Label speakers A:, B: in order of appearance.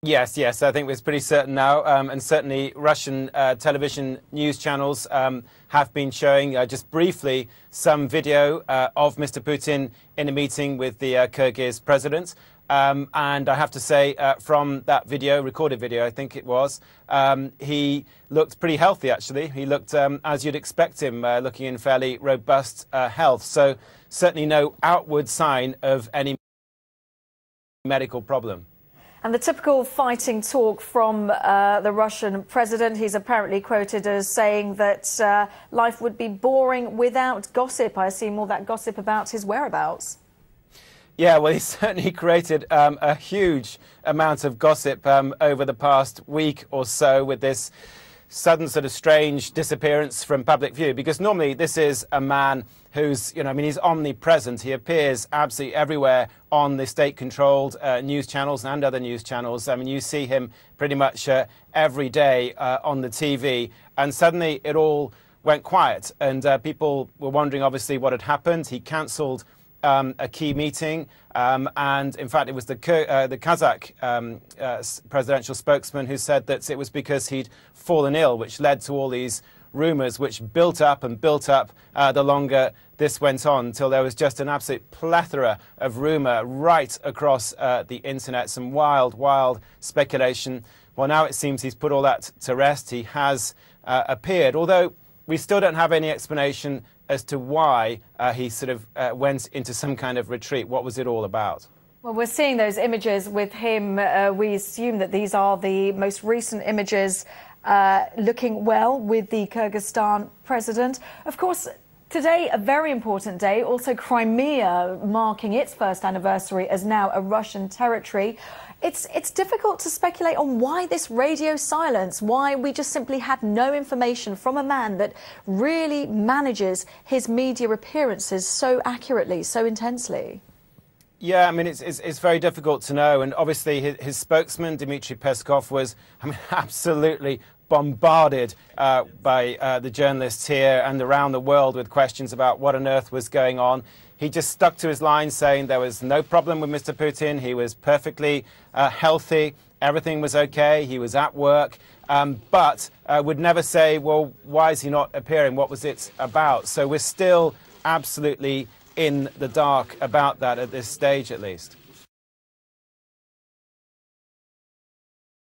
A: Yes, I think it's pretty certain now, and certainly Russian television news channels have been showing just briefly some video of Mr. Putin in a meeting with the Kyrgyz president. And I have to say, from that video, recorded video, I think it was, he looked pretty healthy, actually. He looked as you'd expect him, looking in fairly robust health. So certainly no outward sign of any medical problem.
B: And the typical fighting talk from the Russian president, he's apparently quoted as saying that life would be boring without gossip. I assume all that gossip about his whereabouts.
A: Yeah, well, he's certainly created a huge amount of gossip over the past week or so with this sudden sort of strange disappearance from public view, because normally this is a man who's, he's omnipresent. He appears absolutely everywhere on the state-controlled news channels and other news channels. I mean, you see him pretty much every day on the TV, and suddenly it all went quiet, and people were wondering, obviously, what had happened. He cancelled a key meeting, and in fact it was the Kazakh presidential spokesman who said that it was because he'd fallen ill, which led to all these rumours which built up and built up the longer this went on, until there was just an absolute plethora of rumour right across the internet, some wild speculation. Well, now it seems he's put all that to rest. He has appeared, although we still don't have any explanation as to why he sort of went into some kind of retreat. What was it all about?
B: Well, we're seeing those images with him. We assume that these are the most recent images looking well with the Kyrgyzstan president. Of course, today, a very important day. Also, Crimea marking its first anniversary as now a Russian territory. It's difficult to speculate on why this radio silence, why we just simply had no information from a man that really manages his media appearances so accurately, so intensely.
A: Yeah, I mean, it's very difficult to know. And obviously his spokesman, Dmitry Peskov, was absolutely bombarded by the journalists here and around the world with questions about what on earth was going on. He just stuck to his line, saying there was no problem with Mr. Putin. He was perfectly healthy. Everything was okay. He was at work. But would never say, well, why is he not appearing? What was it about? So we're still absolutely in the dark about that at this stage, at least.